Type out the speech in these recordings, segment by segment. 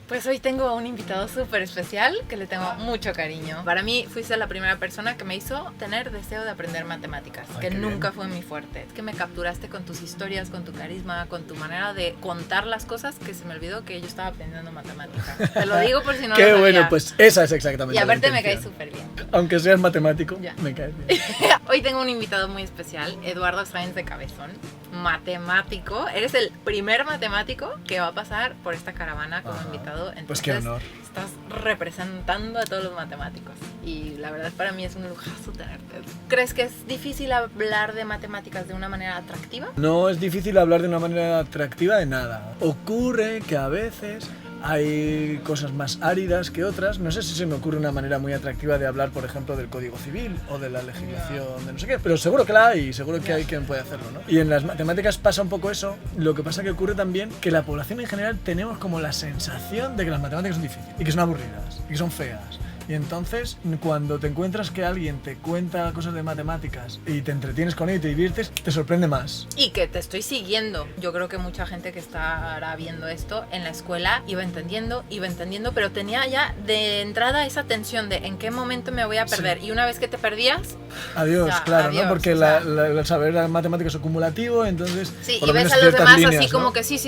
Pues hoy tengo a un invitado súper especial que le tengo mucho cariño. Para mí fuiste la primera persona que me hizo tener deseo de aprender matemáticas, que nunca fue mi fuerte. Es que me capturaste con tus historias, con tu carisma, con tu manera de contar las cosas, que se me olvidó que yo estaba aprendiendo matemáticas. Te lo digo por si no lo Qué sabía. bueno, pues esa es exactamente Y la aparte me intención. caes súper bien. Aunque seas matemático, Ya. me caes bien. Hoy tengo un invitado muy especial, Eduardo Sáenz de Cabezón, matemático. Eres el primer matemático que va a pasar por esta caravana como invitado. Entonces, pues qué honor. Estás representando a todos los matemáticos y la verdad para mí es un lujazo tenerte. ¿Crees que es difícil hablar de matemáticas de una manera atractiva? No es difícil hablar de una manera atractiva de nada. Ocurre que a veces hay cosas más áridas que otras. No sé si se me ocurre una manera muy atractiva de hablar, por ejemplo, del Código Civil o de la legislación de no sé qué, pero seguro que la hay y seguro que hay quien puede hacerlo, ¿no? Y en las matemáticas pasa un poco eso. Lo que pasa que ocurre también que la población en general tenemos como la sensación de que las matemáticas son difíciles y que son aburridas y que son feas. Y entonces, cuando te encuentras que alguien te cuenta cosas de matemáticas y te entretienes con ello y te diviertes, te sorprende más. Y que te estoy siguiendo. Yo creo que mucha gente que estará viendo esto en la escuela iba entendiendo, pero tenía ya de entrada esa tensión de en qué momento me voy a perder. Sí. Y una vez que te perdías... Adiós, ya, claro, adiós, ¿no? Porque el saber matemático es acumulativo, entonces... Sí, por y lo ves menos a los demás líneas, así ¿no? como que sí,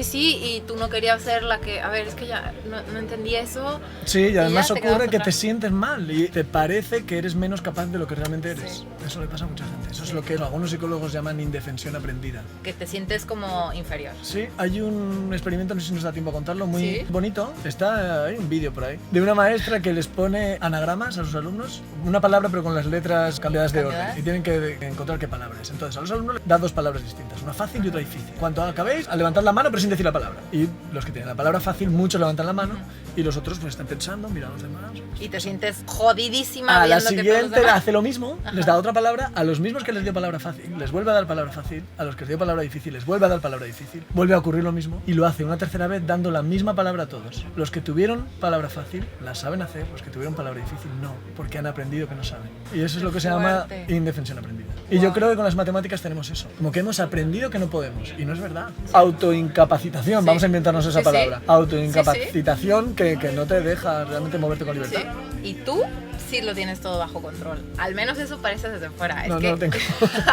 y tú no querías ser la que... A ver, es que ya no entendí eso. Sí, y además ocurre que atrás. te sientes mal y te parece que eres menos capaz de lo que realmente eres. Sí. Eso le pasa a mucha gente. Eso es lo que algunos psicólogos llaman indefensión aprendida. Que te sientes como inferior. Sí, hay un experimento, no sé si nos da tiempo a contarlo, muy ¿Sí? bonito. Hay un vídeo por ahí, de una maestra que les pone anagramas a sus alumnos, una palabra pero con las letras cambiadas de orden, y tienen que encontrar qué palabra es. Entonces a los alumnos les da dos palabras distintas, una fácil y otra difícil. Cuando acabéis, a levantar la mano pero sin decir la palabra. Y los que tienen la palabra fácil, muchos levantan la mano, y los otros pues están pensando, miran a los demás. Y te sientes jodidísima A la viendo que todos siguiente los demás... hace lo mismo, les da otra palabra, a los mismos que les dio palabra fácil, les vuelve a dar palabra fácil, a los que les dio palabra difícil, les vuelve a dar palabra difícil, vuelve a ocurrir lo mismo, y lo hace una tercera vez dando la misma palabra a todos. Los que tuvieron palabra fácil la saben hacer, los que tuvieron palabra difícil no, porque han aprendido que no saben. Y eso es lo que se llama indefensión aprendida. Y yo creo que con las matemáticas tenemos eso, como que hemos aprendido que no podemos, y no es verdad. Autoincapacitación, vamos a inventarnos esa palabra. Autoincapacitación que no te deja realmente moverte con libertad. Sí. Y tú sí lo tienes todo bajo control. Al menos eso parece desde fuera. No, es que no lo tengo.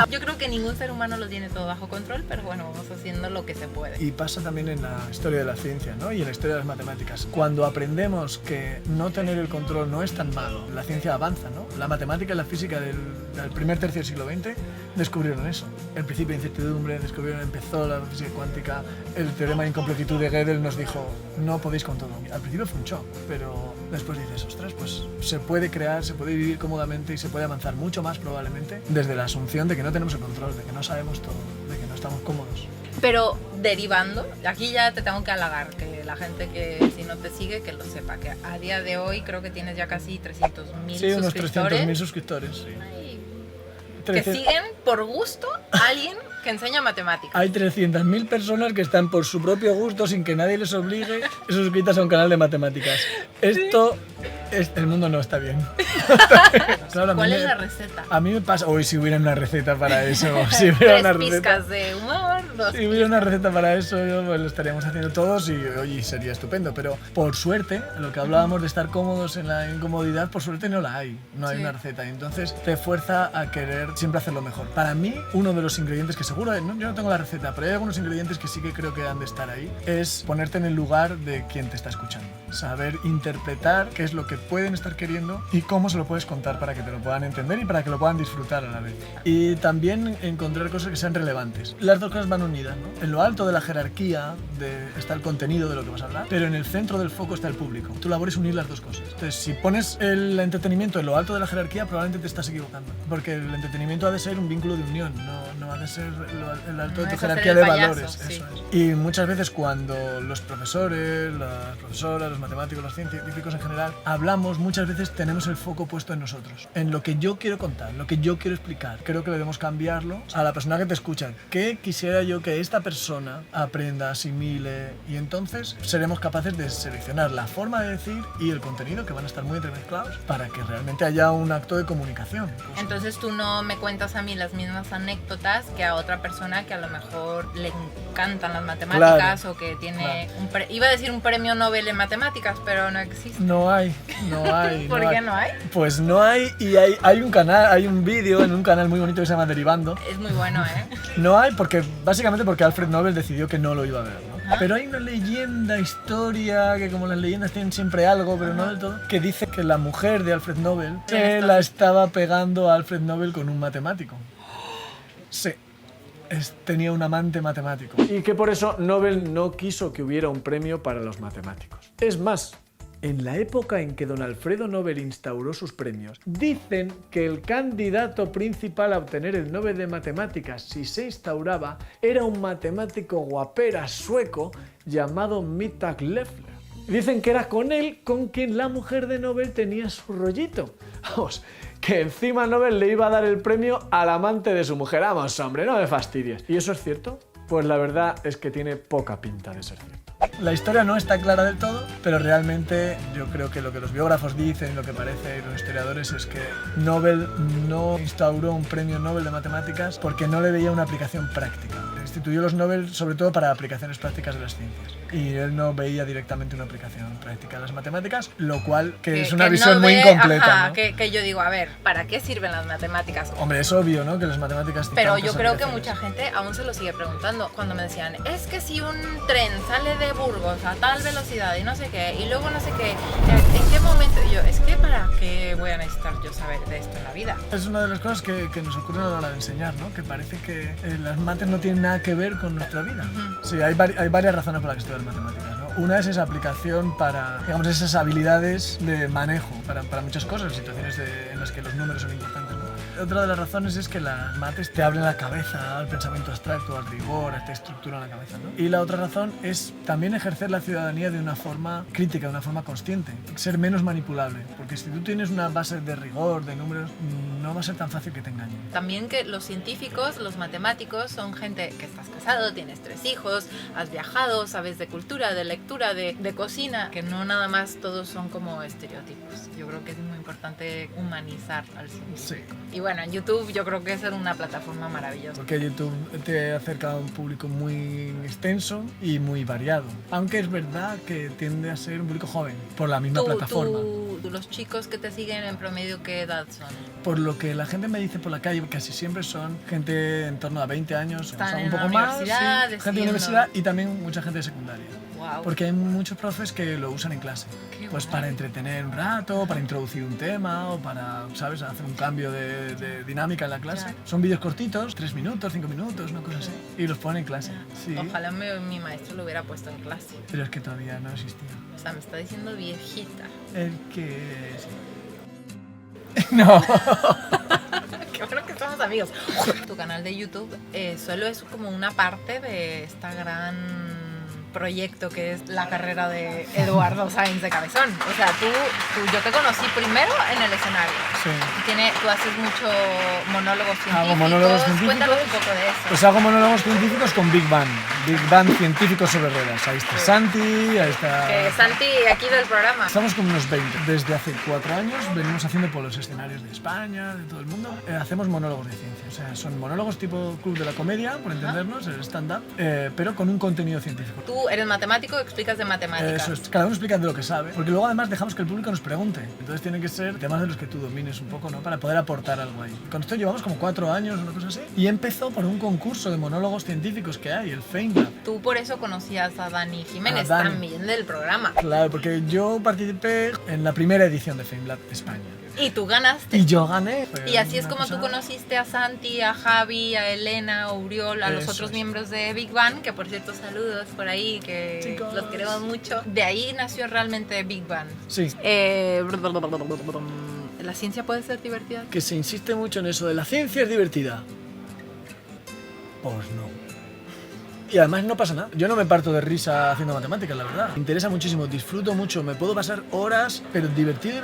yo creo que ningún ser humano lo tiene todo bajo control, pero bueno, vamos haciendo lo que se puede. Y pasa también en la historia de la ciencia, ¿no? Y en la historia de las matemáticas. Cuando aprendemos que no tener el control no es tan malo, la ciencia avanza, ¿no? La matemática y la física del primer tercio del siglo XX descubrieron eso. El principio de incertidumbre, empezó la física cuántica, el teorema de incompletitud de Gödel nos dijo, no podéis con todo. Al principio fue un shock, pero después dices, ostras, pues se puede crear, se puede vivir cómodamente y se puede avanzar mucho más probablemente desde la asunción de que no tenemos el control, de que no sabemos todo, de que no estamos cómodos. Pero derivando, aquí ya te tengo que halagar, que la gente que si no te sigue, que lo sepa, que a día de hoy creo que tienes ya casi 300.000 Sí, unos suscriptores. 300.000 suscriptores, sí. Que siguen por gusto a alguien que enseña matemáticas. Hay 300.000 personas que están por su propio gusto, sin que nadie les obligue, suscritas a un canal de matemáticas. Esto... El mundo no está bien. Claro, ¿Cuál es la receta? A mí me pasa... Hoy si hubiera una receta para eso, si hubiera una receta... pizcas de humor, Si hubiera una receta para eso, pues lo estaríamos haciendo todos y oye, sería estupendo. Pero por suerte, lo que hablábamos de estar cómodos en la incomodidad, por suerte no la hay. No hay una receta. Y entonces te fuerza a querer siempre hacerlo mejor. Para mí, uno de los ingredientes que seguro... yo no tengo la receta, pero hay algunos ingredientes que sí que creo que han de estar ahí. Es ponerte en el lugar de quien te está escuchando. Saber interpretar qué es lo que pueden estar queriendo y cómo se lo puedes contar para que te lo puedan entender y para que lo puedan disfrutar a la vez. Y también encontrar cosas que sean relevantes. Las dos cosas van unidas, ¿no? En lo alto de la jerarquía está el contenido de lo que vas a hablar, pero en el centro del foco está el público. Tu labor es unir las dos cosas. Entonces, si pones el entretenimiento en lo alto de la jerarquía, probablemente te estás equivocando. Porque el entretenimiento ha de ser un vínculo de unión, no ha de ser el alto de tu jerarquía de valores. Sí. Eso es. Y muchas veces cuando los profesores, las profesoras, los matemáticos, los científicos en general, hablamos, muchas veces tenemos el foco foco puesto en nosotros, en lo que yo quiero contar, lo que yo quiero explicar. Creo que debemos cambiarlo a la persona que te escucha. ¿Qué quisiera yo que esta persona aprenda, asimile? Y entonces seremos capaces de seleccionar la forma de decir y el contenido, que van a estar muy entremezclados, para que realmente haya un acto de comunicación. Entonces tú no me cuentas a mí las mismas anécdotas que a otra persona que a lo mejor le encantan las matemáticas, claro, o que tiene iba a decir un premio Nobel en matemáticas, pero no existe. No hay. ¿Por qué no hay? Pues no hay, y hay un canal, hay un vídeo en un canal muy bonito que se llama Derivando. Es muy bueno, No hay básicamente porque Alfred Nobel decidió que no lo iba a ver, ¿no? Pero hay una leyenda, historia, que como las leyendas tienen siempre algo, pero no del todo, que dice que la mujer de Alfred Nobel se la estaba pegando a Alfred Nobel con un matemático. Sí. Tenía un amante matemático. Y que por eso Nobel no quiso que hubiera un premio para los matemáticos. Es más, en la época en que don Alfredo Nobel instauró sus premios, dicen que el candidato principal a obtener el Nobel de Matemáticas, si se instauraba, era un matemático guapera sueco llamado Mittag Leffler. Dicen que era con él con quien la mujer de Nobel tenía su rollito. Vamos, que encima Nobel le iba a dar el premio al amante de su mujer. Vamos, hombre, no me fastidies. ¿Y eso es cierto? Pues la verdad es que tiene poca pinta de ser cierto. La historia no está clara del todo, pero realmente yo creo que lo que los biógrafos dicen, lo que parece los historiadores, es que Nobel no instauró un premio Nobel de matemáticas porque no le veía una aplicación práctica. Instituyó los Nobel sobre todo para aplicaciones prácticas de las ciencias. Y él no veía directamente una aplicación práctica de las matemáticas, lo cual es una visión muy incompleta. Ajá, ¿no? Que yo digo, a ver, ¿para qué sirven las matemáticas? Hombre, es obvio, ¿no? Que las matemáticas... Pero yo creo que mucha gente aún se lo sigue preguntando. Cuando me decían, es que si un tren sale de Burgos a tal velocidad y no sé qué, y luego no sé qué, ¿en qué momento? Y yo, es que ¿para qué voy a necesitar yo saber de esto en la vida? Es una de las cosas que nos ocurre a la hora de enseñar, ¿no? Que parece que las mates no tienen nada que ver con nuestra vida. Sí, hay varias razones por las que estudiar matemáticas, ¿no? Una es esa aplicación para, digamos, esas habilidades de manejo para muchas cosas, situaciones en las que los números son importantes, ¿no? Otra de las razones es que las mates te abren la cabeza al pensamiento abstracto, al rigor, te estructuran la cabeza, ¿no? Y la otra razón es también ejercer la ciudadanía de una forma crítica, de una forma consciente, ser menos manipulable, porque si tú tienes una base de rigor, de números, no va a ser tan fácil que te engañen. También que los científicos, los matemáticos, son gente que estás casado, tienes 3 hijos, has viajado, sabes de cultura, de lectura, de cocina, que no nada más todos son como estereotipos. Yo creo que es muy importante humanizar al científico. Sí. Y bueno, en YouTube yo creo que es una plataforma maravillosa. Porque YouTube te acerca a un público muy extenso y muy variado. Aunque es verdad que tiende a ser un público joven, por la misma plataforma. Los chicos que te siguen en promedio, ¿qué edad son? Por lo que la gente me dice por la calle, casi siempre son gente en torno a 20 años, están un poco más, sí, gente de universidad y también mucha gente de secundaria. Wow. Porque hay muchos profes que lo usan en clase. Pues para entretener un rato, para introducir un tema o para, ¿sabes?, hacer un cambio de dinámica en la clase. Claro. Son vídeos cortitos, 3 minutos, 5 minutos, una cosa así. Y los ponen en clase. Sí. Ojalá mi maestro lo hubiera puesto en clase. Pero es que todavía no existía. O sea, me está diciendo viejita. El que... No. Qué bueno que somos amigos. Tu canal de YouTube solo es como una parte de esta gran proyecto que es la carrera de Eduardo Sainz de Cabezón. O sea, yo te conocí primero en el escenario. Sí. Tú haces mucho monólogos científicos. Hago monólogos científicos. Cuéntanos un poco de eso. Pues hago monólogos científicos con Big Bang. Big Bang científicos sobre ruedas. Ahí está Santi, ahí está... Santi, aquí del programa. Estamos como unos 20. Desde hace 4 años venimos haciendo por los escenarios de España, de todo el mundo. Hacemos monólogos de ciencia. O sea, son monólogos tipo Club de la Comedia, por entendernos, el stand-up, pero con un contenido científico. Tú eres matemático, explicas de matemáticas. Eso es, cada uno explica de lo que sabe, porque luego además dejamos que el público nos pregunte. Entonces tienen que ser temas de los que tú domines un poco, ¿no? Para poder aportar algo ahí. Con esto llevamos como 4 años, una cosa así. Y empezó por un concurso de monólogos científicos que hay, el FameLab. Tú por eso conocías a Dani Jiménez, también del programa. Claro, porque yo participé en la primera edición de FameLab España. Y tú ganaste. Y yo gané. Y así es como tú conociste a Santi, a Javi, a Elena, a Uriol, a los otros miembros de Big Bang, que por cierto saludos por ahí, que chicos, los queremos mucho. De ahí nació realmente Big Bang. Sí. ¿La ciencia puede ser divertida? Que se insiste mucho en eso de la ciencia es divertida. Pues no. Y además no pasa nada. Yo no me parto de risa haciendo matemáticas, la verdad. Me interesa muchísimo, disfruto mucho, me puedo pasar horas, pero divertido,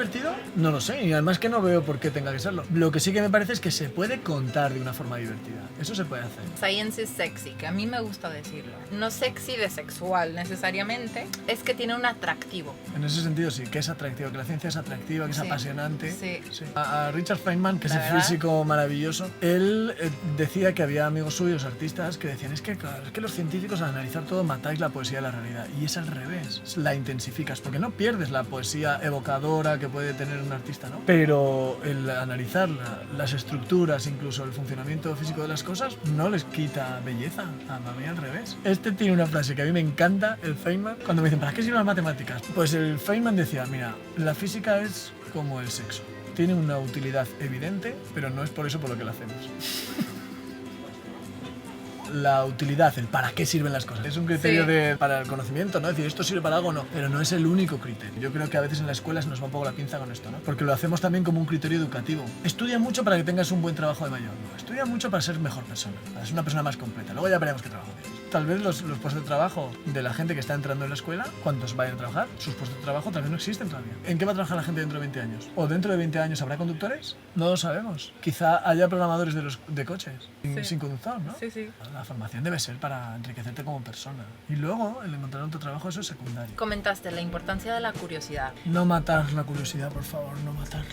no lo sé. Y además que no veo por qué tenga que serlo. Lo que sí que me parece es que se puede contar de una forma divertida. Eso se puede hacer. Science is sexy, que a mí me gusta decirlo. No sexy de sexual necesariamente, es que tiene un atractivo. En ese sentido sí, que es atractivo, que la ciencia es atractiva, que es apasionante. Sí. Sí. A Richard Feynman, que es el ¿verdad? físico maravilloso, él decía que había amigos suyos, artistas, que decían es que los científicos al analizar todo matáis la poesía de la realidad. Y es al revés, la intensificas, porque no pierdes la poesía evocadora que puede tener un artista, ¿no? Pero el analizar las estructuras, incluso el funcionamiento físico de las cosas, no les quita belleza. A mí al revés. Este tiene una frase que a mí me encanta, el Feynman, cuando me dicen ¿para qué sirven las matemáticas? Pues el Feynman decía, mira, la física es como el sexo. Tiene una utilidad evidente, pero no es por eso por lo que lo hacemos. La utilidad, el para qué sirven las cosas. Es un criterio para el conocimiento, ¿no? Es decir, esto sirve para algo o no, pero no es el único criterio. Yo creo que a veces en la escuela se nos va un poco la pinza con esto, ¿no? Porque lo hacemos también como un criterio educativo. Estudia mucho para que tengas un buen trabajo de mayor. No, estudia mucho para ser mejor persona, para ser una persona más completa. Luego ya veremos qué trabajo tienes. Tal vez los puestos de trabajo de la gente que está entrando en la escuela, cuando vayan a trabajar, sus puestos de trabajo tal vez no existen todavía. ¿En qué va a trabajar la gente dentro de 20 años? ¿O dentro de 20 años habrá conductores? No lo sabemos. Quizá haya programadores de coches sin conductor, ¿no? Sí. La formación debe ser para enriquecerte como persona. Y luego, el encontrar otro trabajo, eso es secundario. Comentaste la importancia de la curiosidad. No matar la curiosidad, por favor, no matarla.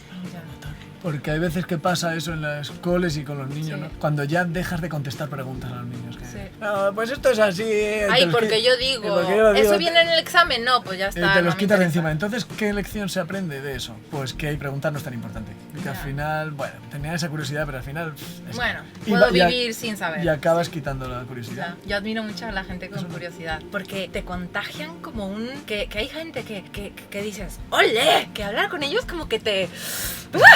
Porque hay veces que pasa eso en las coles y con los niños, ¿no? Cuando ya dejas de contestar preguntas a los niños. No, pues esto es así. Ay, porque yo digo, ¿eso viene en el examen? No, pues ya está. Te los quitas de encima. Entonces, ¿qué lección se aprende de eso? Pues que hay preguntar no es tan importante. Y que al final, bueno, tenía esa curiosidad, pero al final... Bueno, puedo vivir sin saber. Y acabas quitando la curiosidad. Yo admiro mucho a la gente con curiosidad, porque te contagian como un... Que hay gente que dices, ¡ole! Que hablar con ellos como que te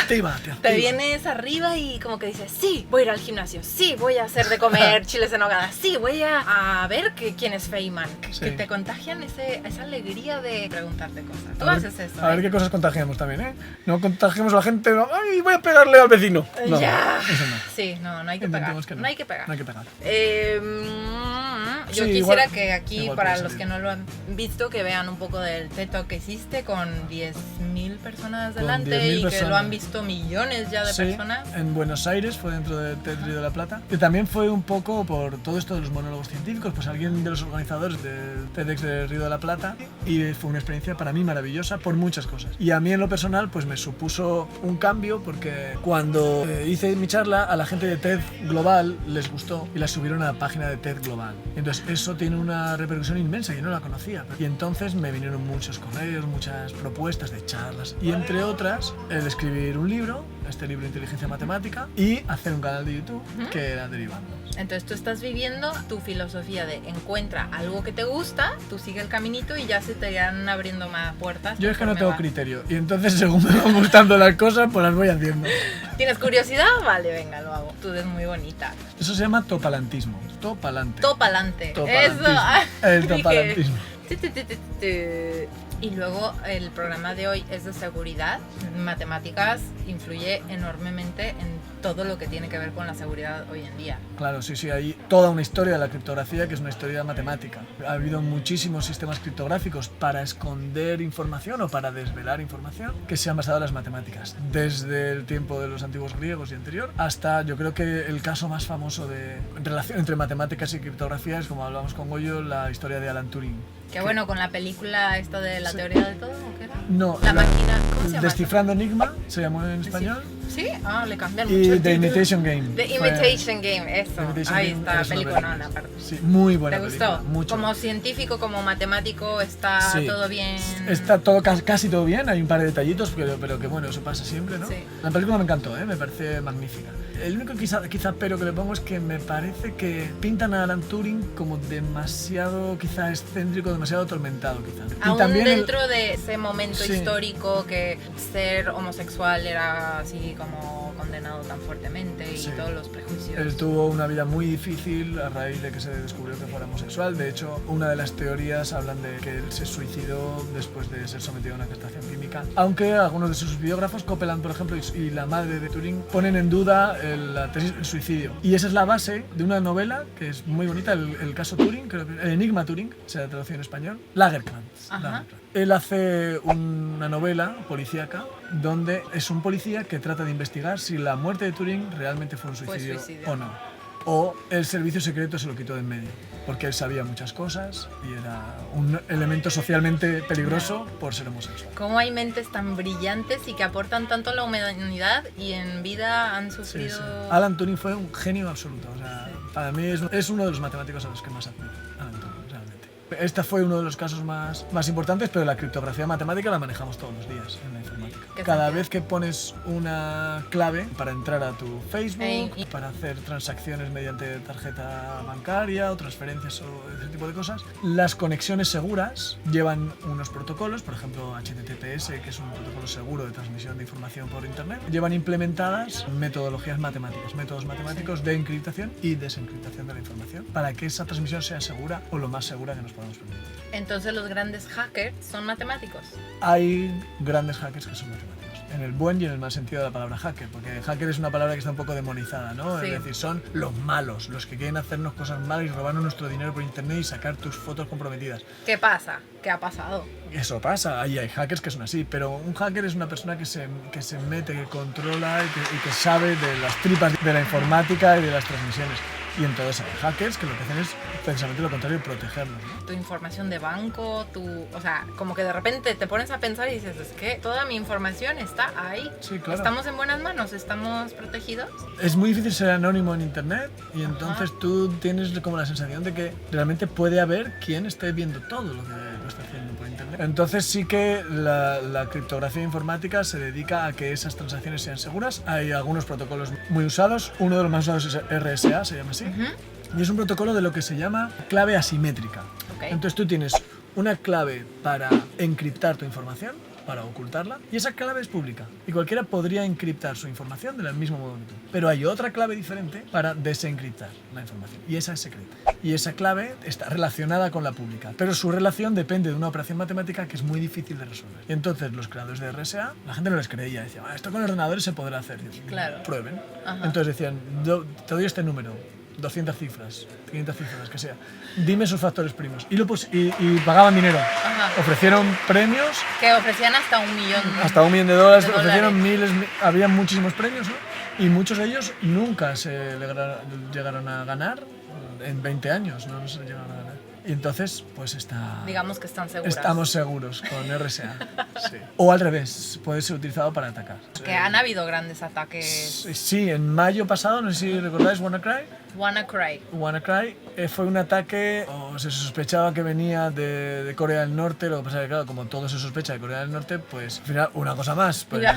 activa. Te vienes arriba y como que dices, sí, voy a ir al gimnasio, sí, voy a hacer de comer chiles en nogada, sí, voy a ver quién es Feynman. Que te contagian esa alegría de preguntarte cosas. Tú haces eso. A ver qué cosas contagiamos también, ¿eh? No contagiemos a la gente, no, ¡ay, voy a pegarle al vecino! No, ya. Eso no. Sí, no hay que pegar. No hay que pegar. No hay que pegar. Yo quisiera que aquí, para los que no lo han visto, que vean un poco del TED Talk que hiciste con 10.000 personas delante y que lo han visto millones ya de personas. En Buenos Aires, fue dentro de TED Río de la Plata. Que también fue un poco por todo esto de los monólogos científicos, pues alguien de los organizadores del TEDx de Río de la Plata, y fue una experiencia para mí maravillosa por muchas cosas. Y a mí en lo personal pues me supuso un cambio, porque cuando hice mi charla a la gente de TED Global les gustó y la subieron a la página de TED Global. Entonces eso tiene una repercusión inmensa, yo no la conocía. Y entonces me vinieron muchos correos, muchas propuestas de charlas y entre otras el escribir un libro, este libro de inteligencia matemática, y hacer un canal de YouTube que era Derivando. Entonces tú estás viviendo tu filosofía de encuentra algo que te gusta, tú sigue el caminito y ya se te irán abriendo más puertas. Yo es que no tengo criterio y entonces según me van gustando las cosas pues las voy haciendo. ¿Tienes curiosidad? Vale, venga, lo hago. Tú eres muy bonita. Eso se llama topalantismo. Topalante. Topalante. Topalantismo. Eso. El topalantismo. Y luego el programa de hoy es de seguridad. Matemáticas influye enormemente en todo lo que tiene que ver con la seguridad hoy en día. Claro, sí, hay toda una historia de la criptografía que es una historia matemática. Ha habido muchísimos sistemas criptográficos para esconder información o para desvelar información que se han basado en las matemáticas. Desde el tiempo de los antiguos griegos y anterior hasta, yo creo que el caso más famoso de relación entre matemáticas y criptografía es, como hablamos con Goyo, la historia de Alan Turing. Que bueno, con la película esta de la teoría de todo, ¿o qué era? No, la máquina, ¿cómo se llama? Descifrando Enigma, se llamó en español. ¿Sí? Ah, le cambiaron Y mucho. The Imitation Game. The Imitation Game, eso. Imitation Ahí Game está, es una película, película. aparte. Sí, muy buena ¿Te película. gustó? Mucho. Como científico, como matemático, ¿está todo bien? Está todo casi todo bien, hay un par de detallitos, pero que bueno, eso pasa siempre, ¿no? Sí. La película me encantó, me parece magnífica. El único quizá pero que le pongo es que me parece que pintan a Alan Turing como demasiado quizá excéntrico, demasiado atormentado quizá. Aún y también dentro de ese momento Sí. histórico que ser homosexual era así como condenado tan fuertemente y todos los prejuicios. Él tuvo una vida muy difícil a raíz de que se descubrió que fuera homosexual. De hecho, una de las teorías hablan de que él se suicidó después de ser sometido a una castración química. Aunque algunos de sus biógrafos, Copeland por ejemplo y la madre de Turing, ponen en duda la tesis del suicidio. Y esa es la base de una novela que es muy bonita, el caso Turing, creo que el Enigma Turing, se ha traducido en español, Lagerkrantz. Él hace una novela policíaca donde es un policía que trata de investigar si la muerte de Turing realmente fue un suicidio o no. O el servicio secreto se lo quitó de en medio, porque él sabía muchas cosas y era un elemento socialmente peligroso por ser homosexual. ¿Cómo hay mentes tan brillantes y que aportan tanto a la humanidad y en vida han sufrido...? Sí. Alan Turing fue un genio absoluto. O sea, para mí es uno de los matemáticos a los que más admiro. Alan Turing, realmente. Este fue uno de los casos más importantes, pero la criptografía matemática la manejamos todos los días en la informática. Cada vez que pones una clave para entrar a tu Facebook, para hacer transacciones mediante tarjeta bancaria o transferencias o ese tipo de cosas, las conexiones seguras llevan unos protocolos, por ejemplo HTTPS, que es un protocolo seguro de transmisión de información por internet, llevan implementadas metodologías matemáticas, métodos matemáticos de encriptación y desencriptación de la información para que esa transmisión sea segura o lo más segura que nos podamos permitir. Entonces los grandes hackers son matemáticos. Hay grandes hackers que son matemáticos, en el buen y en el mal sentido de la palabra hacker, porque hacker es una palabra que está un poco demonizada, ¿no? Sí. Es decir, son los malos, los que quieren hacernos cosas malas y robarnos nuestro dinero por internet y sacar tus fotos comprometidas. ¿Qué pasa? ¿Qué ha pasado? Eso pasa, ahí hay hackers que son así, pero un hacker es una persona que se mete, que controla y que sabe de las tripas de la informática y de las transmisiones. Y entonces hay hackers que lo que hacen es precisamente lo contrario, protegerlos, ¿no? Tu información de banco, o sea, como que de repente te pones a pensar y dices, es que toda mi información está ahí. Sí, claro. Estamos en buenas manos, estamos protegidos. Es muy difícil ser anónimo en internet y entonces tú tienes como la sensación de que realmente puede haber quien esté viendo todo lo que lo está haciendo por internet. Entonces sí que la criptografía informática se dedica a que esas transacciones sean seguras. Hay algunos protocolos muy usados, uno de los más usados es RSA, se llama así. Y es un protocolo de lo que se llama clave asimétrica. Entonces tú tienes una clave para encriptar tu información, para ocultarla, y esa clave es pública. Y cualquiera podría encriptar su información del mismo modo que tú. Pero hay otra clave diferente para desencriptar la información, y esa es secreta. Y esa clave está relacionada con la pública, pero su relación depende de una operación matemática que es muy difícil de resolver. Y entonces los creadores de RSA, la gente no les creía, decían, esto con ordenadores se podrá hacer. Claro. Prueben. Entonces decían, te doy este número, 200 cifras, 500 cifras, que sea. Dime sus factores primos. Y pagaban dinero. Ofrecieron premios. Que ofrecían hasta $1 millón. Hasta $1 millón. Ofrecieron miles, había muchísimos premios, ¿no? Y muchos de ellos nunca se llegaron a ganar en 20 años, no se llegaron a ganar. Y entonces, pues digamos que están seguros. Estamos seguros con RSA. Sí. O al revés, puede ser utilizado para atacar. Que han habido grandes ataques. Sí, en mayo pasado, no sé si recordáis WannaCry. WannaCry fue un ataque, se sospechaba que venía de Corea del Norte, lo que pasa es que claro, como todo se sospecha de Corea del Norte, pues al final una cosa más. Pues,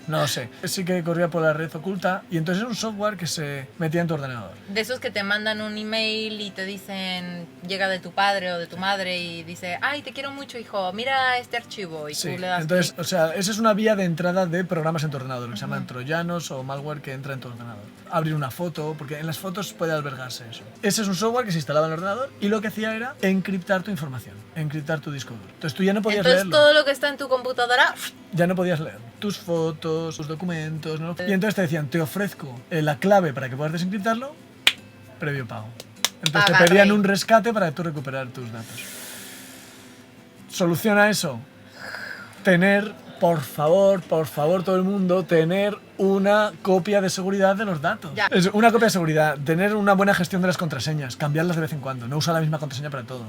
no sé, sí que corría por la red oculta y entonces era un software que se metía en tu ordenador. De esos que te mandan un email y te dicen, llega de tu padre o de tu madre y dice, ay, te quiero mucho, hijo, mira este archivo y tú le das entonces, clic. O sea, esa es una vía de entrada de programas en tu ordenador, que se llaman troyanos o malware que entra en tu ordenador. Abrir una foto, porque en las fotos puede albergarse eso. Ese es un software que se instalaba en el ordenador y lo que hacía era encriptar tu información, encriptar tu disco duro. Entonces tú ya no podías leerlo. Entonces todo lo que está en tu computadora... Ya no podías leer tus fotos, tus documentos, ¿no? Y entonces te decían, te ofrezco la clave para que puedas desencriptarlo, previo pago. Entonces te pedían un rescate para tú recuperar tus datos. ¿Soluciona eso? Tener, por favor, todo el mundo, tener una copia de seguridad de los datos. Es una copia de seguridad, tener una buena gestión de las contraseñas, cambiarlas de vez en cuando, no usar la misma contraseña para todo.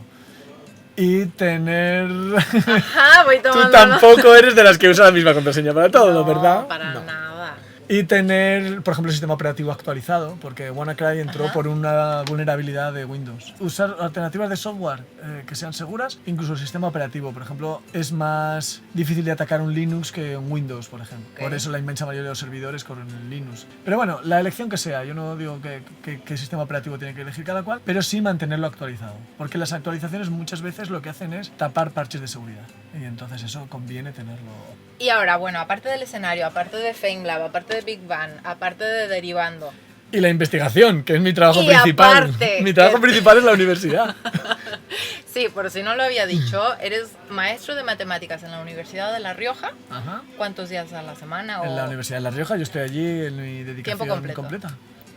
Y tener... voy tomando. Tú tampoco eres de las que usa la misma contraseña para todo, no, ¿verdad? Para nada. Y tener, por ejemplo, el sistema operativo actualizado, porque WannaCry entró por una vulnerabilidad de Windows. Usar alternativas de software que sean seguras, incluso el sistema operativo. Por ejemplo, es más difícil de atacar un Linux que un Windows, por ejemplo. Por eso la inmensa mayoría de los servidores corren en Linux. Pero bueno, la elección que sea, yo no digo qué sistema operativo tiene que elegir cada cual, pero sí mantenerlo actualizado. Porque las actualizaciones muchas veces lo que hacen es tapar parches de seguridad. Y entonces eso conviene tenerlo. Y ahora, bueno, aparte del escenario, aparte de FameLab, aparte de Big Bang, aparte de derivando. Y la investigación, que es mi trabajo Y principal. aparte, Mi trabajo principal es la universidad. Sí, por si no lo había dicho, eres maestro de matemáticas en la Universidad de La Rioja. Ajá. ¿Cuántos días a la semana? En la Universidad de La Rioja, yo estoy allí en mi dedicación Tiempo completa.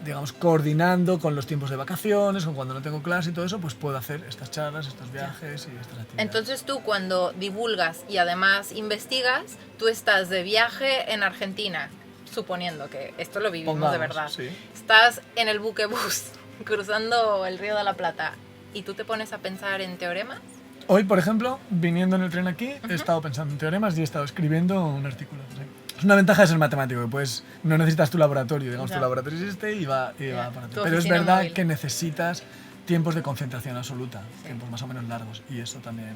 Digamos, coordinando con los tiempos de vacaciones, con cuando no tengo clase y todo eso, pues puedo hacer estas charlas, estos viajes y estas actividades. Entonces tú cuando divulgas y además investigas, tú estás de viaje en Argentina, suponiendo que esto lo vivimos Pongamos, de verdad. sí. Estás en el buquebús cruzando el Río de la Plata y tú te pones a pensar en teoremas. Hoy, por ejemplo, viniendo en el tren aquí, he estado pensando en teoremas y he estado escribiendo un artículo. Sí. Es una ventaja de ser matemático, que pues no necesitas tu laboratorio, digamos, Ya. tu laboratorio existe y va para ti. Tu Pero es oficina verdad móvil. que necesitas tiempos de concentración absoluta, tiempos más o menos largos, y eso también,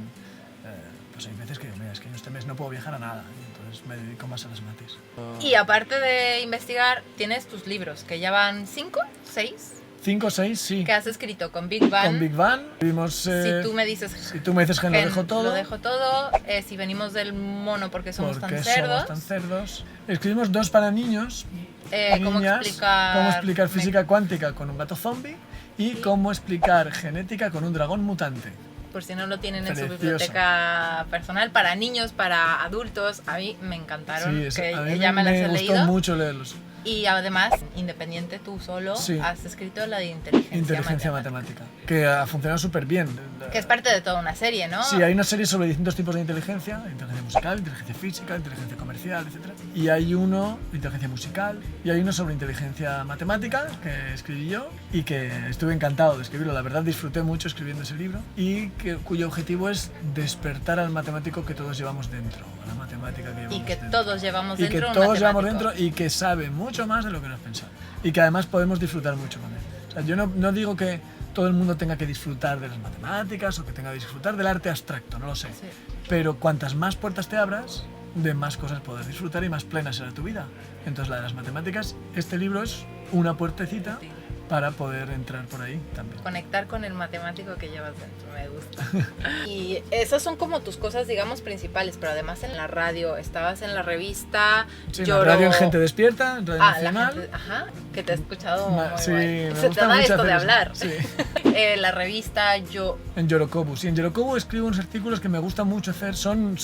pues hay veces que, mira, es que yo este mes no puedo viajar a nada, y entonces me dedico más a las mates. Y aparte de investigar, tienes tus libros, que ya van 5, 6, 5 o 6, sí. que has escrito con Big Bang. Con Big Bang vimos... Si tú me dices si tú me dices que lo dejo todo... Lo dejo todo. Si venimos del mono porque somos porque tan cerdos. somos tan cerdos. Escribimos 2 para niños, ¿Cómo niñas, explicar, cómo explicar física cuántica con un gato zombie y cómo explicar genética con un dragón mutante. Por si no lo tienen en su Precioso. biblioteca personal, para niños, para adultos, a mí me encantaron, Sí, que a mí ya me las he gustó leído. mucho leerlos. Y además, independiente tú solo, Sí. has escrito la de inteligencia Matemática, que ha funcionado súper bien. que es parte de toda una serie, ¿no? Sí, hay una serie sobre distintos tipos de inteligencia musical, inteligencia física, inteligencia comercial, etc. Y hay uno, inteligencia musical, y hay uno sobre inteligencia matemática, que escribí yo, y que estuve encantado de escribirlo. La verdad, disfruté mucho escribiendo ese libro, y cuyo objetivo es despertar al matemático que todos llevamos dentro, a la matemática que llevamos Y que dentro. todos llevamos Y dentro que un todos llevamos matemático. dentro y que sabe mucho más de lo que nos pensamos. Y que además podemos disfrutar mucho con él. O sea, yo no digo que todo el mundo tenga que disfrutar de las matemáticas o que tenga que disfrutar del arte abstracto, no lo sé. Sí. Pero cuantas más puertas te abras, de más cosas podrás disfrutar y más plena será tu vida. Entonces la de las matemáticas, este libro es una puertecita Sí. para poder entrar por ahí también. Conectar con el matemático que llevas dentro, me gusta. Y esas son como tus cosas, digamos, principales, pero además en la radio, estabas en la revista Sí, en Lloro... la radio en Gente Despierta, en Radio la Nacional. gente, ajá, que te he escuchado Sí, muy me guay. Se te gusta da mucho esto de hacer eso. hablar. Sí. La revista Yo... En Yorokobu. Sí, en Yorokobu escribo unos artículos que me gusta mucho hacer. Son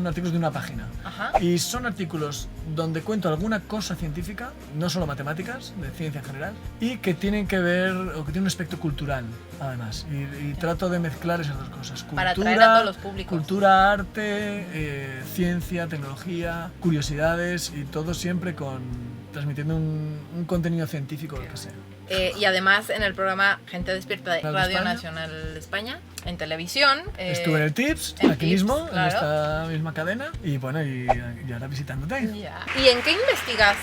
artículos de una página. Ajá. Y son artículos donde cuento alguna cosa científica, no solo matemáticas, de ciencia en general, y que tienen que ver, o que tienen un aspecto cultural, además. Y trato de mezclar esas dos cosas. Cultura, Para atraer a todos los públicos. Cultura, arte, ciencia, tecnología, curiosidades, y todo siempre transmitiendo un contenido científico, lo que sea. Y además en el programa Gente Despierta de Radio Radio España. Nacional de España, en televisión. Estuve en el TIPS, en aquí Tips, mismo, claro. en esta misma cadena, y bueno, y ahora visitándote. Ya. ¿Y en qué investigas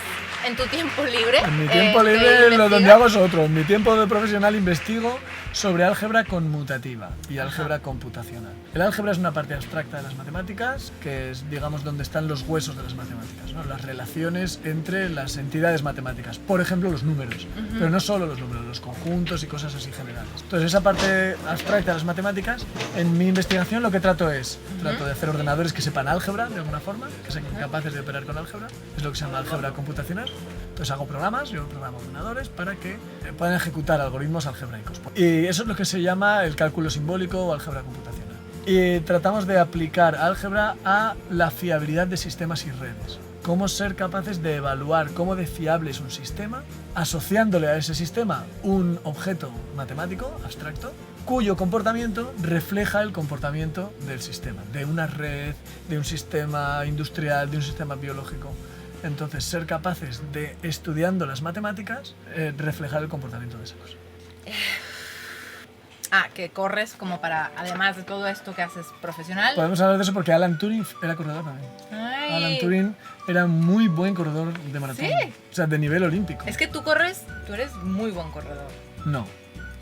en tu tiempo libre? En mi tiempo ¿qué libre, lo donde investigas? hago es otro. En mi tiempo de profesional investigo sobre álgebra conmutativa y álgebra computacional. El álgebra es una parte abstracta de las matemáticas, que es, digamos, donde están los huesos de las matemáticas, ¿no? Las relaciones entre las entidades matemáticas. Por ejemplo, los números, pero no solo los números, los conjuntos y cosas así generales. Entonces, esa parte abstracta de las matemáticas, en mi investigación lo que trato de hacer ordenadores que sepan álgebra, de alguna forma, que sean capaces de operar con álgebra, es lo que se llama álgebra computacional. Entonces hago programas, yo programo ordenadores para que puedan ejecutar algoritmos algebraicos. Y eso es lo que se llama el cálculo simbólico o álgebra computacional. Y tratamos de aplicar álgebra a la fiabilidad de sistemas y redes. Cómo ser capaces de evaluar cómo de fiable es un sistema, asociándole a ese sistema un objeto matemático abstracto, cuyo comportamiento refleja el comportamiento del sistema, de una red, de un sistema industrial, de un sistema biológico. Entonces, ser capaces de, estudiando las matemáticas, reflejar el comportamiento de esa cosa. Que corres como para, además de todo esto que haces profesional. Podemos hablar de eso porque Alan Turing era corredor también. Ay. Alan Turing era muy buen corredor de maratón. ¿Sí? O sea, de nivel olímpico. Es que tú eres muy buen corredor. No,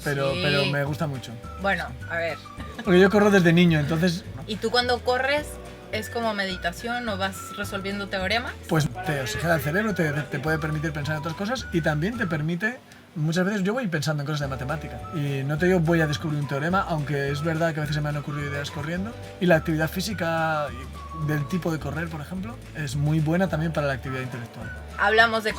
pero Sí. me gusta mucho. Bueno, a ver. Porque yo corro desde niño, entonces ¿Y tú cuando corres es como meditación o vas resolviendo teoremas? pues te oxigena el cerebro, te puede permitir pensar en otras cosas y también te permite muchas veces yo voy pensando en cosas de matemática y no te digo voy a descubrir un teorema, aunque es verdad que a veces se me han ocurrido ideas corriendo, y la actividad física del tipo de correr, por ejemplo, es muy buena también para la actividad intelectual. Hablamos de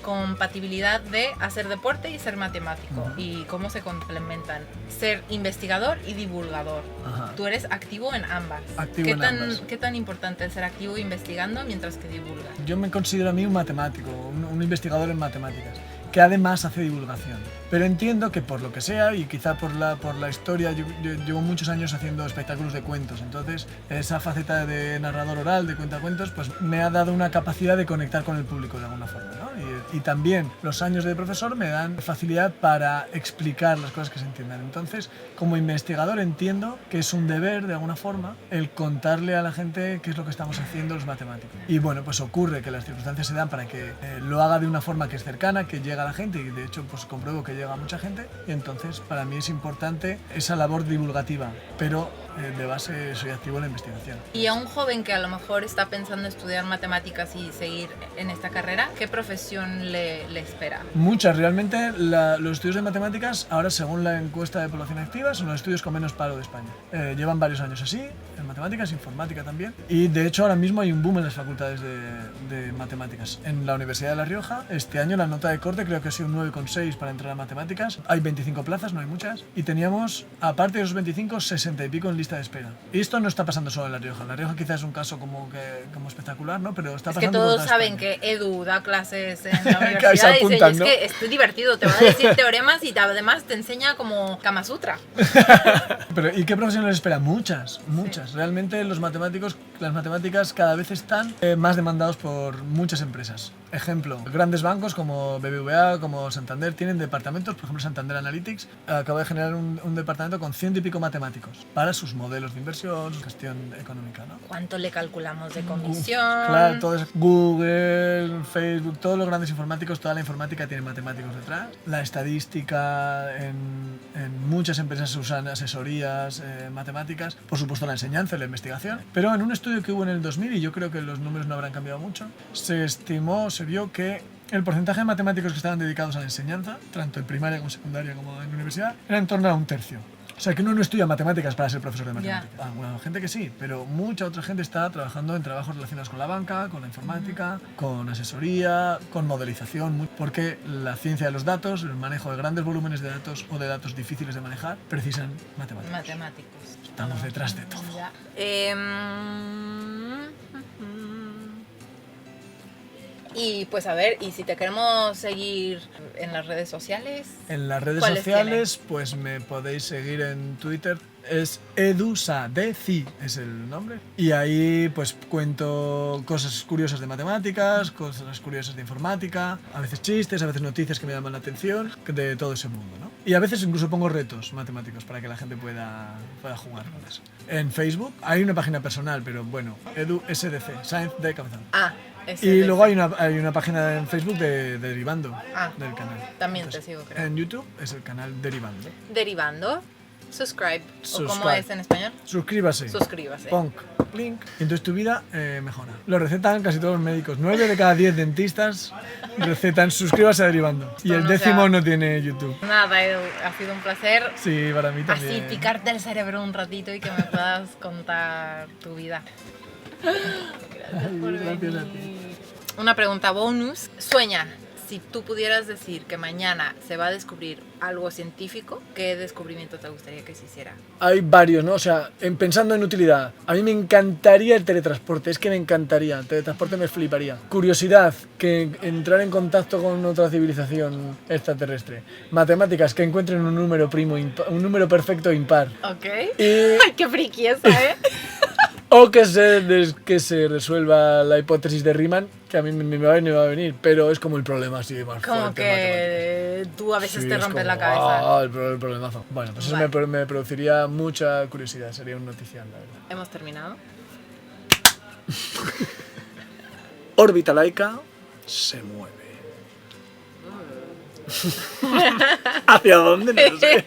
compatibilidad de hacer deporte y ser matemático, y cómo se complementan, ser investigador y divulgador. Ajá. Tú eres activo en ambas. ¿Qué tan importante es ser activo investigando mientras que divulgas? Yo me considero a mí un matemático, un investigador en matemáticas, que además hace divulgación. Pero entiendo que por lo que sea, y quizá por la historia, yo llevo muchos años haciendo espectáculos de cuentos, entonces esa faceta de narrador oral, de cuentacuentos, pues me ha dado una capacidad de conectar con el público de alguna forma, ¿no? Y también los años de profesor me dan facilidad para explicar las cosas que se entiendan. Entonces, como investigador entiendo que es un deber, de alguna forma, el contarle a la gente qué es lo que estamos haciendo los matemáticos. Y bueno, pues ocurre que las circunstancias se dan para que lo haga de una forma que es cercana, que llega a la gente, y de hecho pues compruebo que llega a mucha gente, y entonces para mí es importante esa labor divulgativa, pero de base soy activo en la investigación. Y a un joven que a lo mejor está pensando estudiar matemáticas y seguir en esta carrera, ¿qué profesión le espera? Muchas, realmente los estudios de matemáticas, ahora según la encuesta de población activa, son los estudios con menos paro de España. Llevan varios años así, en matemáticas, informática también, y de hecho ahora mismo hay un boom en las facultades de matemáticas. En la Universidad de La Rioja, este año la nota de corte creo que ha sido un 9,6 para entrar a matemáticas. Hay 25 plazas, no hay muchas, y teníamos, aparte de esos 25, 60 y pico en lista de espera. Y esto no está pasando solo en La Rioja. La Rioja quizás es un caso como espectacular, ¿no? Pero está pasando. Es que todos saben España. Que Edu da clases en la universidad y dice, es que es divertido, te va a decir teoremas y además te enseña como Kama Sutra. Pero ¿y qué profesiones les espera? Muchas. Sí. Realmente las matemáticas cada vez están más demandados por muchas empresas. Ejemplo, grandes bancos como BBVA, como Santander, tienen departamentos, por ejemplo Santander Analytics acaba de generar un departamento con 100 y pico matemáticos para sus modelos de inversión, su gestión económica, ¿no? ¿Cuánto le calculamos de comisión? Claro, todo es Google, Facebook, todos los grandes informáticos, toda la informática tiene matemáticos detrás. La estadística, en muchas empresas se usan asesorías matemáticas, por supuesto la enseñanza y la investigación, pero en un estudio que hubo en el 2000, y yo creo que los números no habrán cambiado mucho, se vio que el porcentaje de matemáticos que estaban dedicados a la enseñanza, tanto en primaria como secundaria como en universidad, era en torno a un tercio. O sea, que uno no estudia matemáticas para ser profesor de matemáticas. Yeah. Alguna gente que sí, pero mucha otra gente está trabajando en trabajos relacionados con la banca, con la informática, con asesoría, con modelización, porque la ciencia de los datos, el manejo de grandes volúmenes de datos o de datos difíciles de manejar, precisan matemáticos. Estamos detrás de todo. Yeah. Y pues a ver, y si te queremos seguir en las redes sociales. En las redes sociales, pues me podéis seguir en Twitter. Es edusadeci, es el nombre. Y ahí pues cuento cosas curiosas de matemáticas, cosas curiosas de informática, a veces chistes, a veces noticias que me llaman la atención, de todo ese mundo, ¿no? Y a veces incluso pongo retos matemáticos para que la gente pueda jugar con eso. En Facebook hay una página personal, pero bueno, EduSDC, Science de Cabezón. Y luego hay una página en Facebook de Derivando, del canal. También entonces, te sigo, creo. En YouTube es el canal Derivando. Derivando. Subscribe. ¿O cómo es en español? Suscríbase. Suscríbase. Ponk. Link. Y entonces tu vida mejora. Lo recetan casi todos los médicos. 9 de cada 10 dentistas recetan suscríbase a Derivando. Y el 10º no tiene YouTube. Nada, Edu, ha sido un placer. Sí, para mí también. Así picarte el cerebro un ratito y que me puedas contar tu vida. Gracias a ti. Una pregunta bonus. Sueña, si tú pudieras decir que mañana se va a descubrir algo científico, ¿qué descubrimiento te gustaría que se hiciera? Hay varios, ¿no? O sea, pensando en utilidad, a mí me encantaría el teletransporte, es que me encantaría, el teletransporte me fliparía. Curiosidad, que entrar en contacto con otra civilización extraterrestre. Matemáticas, que encuentren un número un número perfecto impar. Ok. ¡Ay, qué friki esa, eh! O que se resuelva la hipótesis de Riemann, que a mí me va a venir, pero es como el problema así más como fuerte. Que tú a veces te rompes la cabeza. El problemazo. Bueno, pues eso me produciría mucha curiosidad, sería un noticial, la verdad. ¿Hemos terminado? Órbita laica se mueve. ¿Hacia dónde? No lo sé.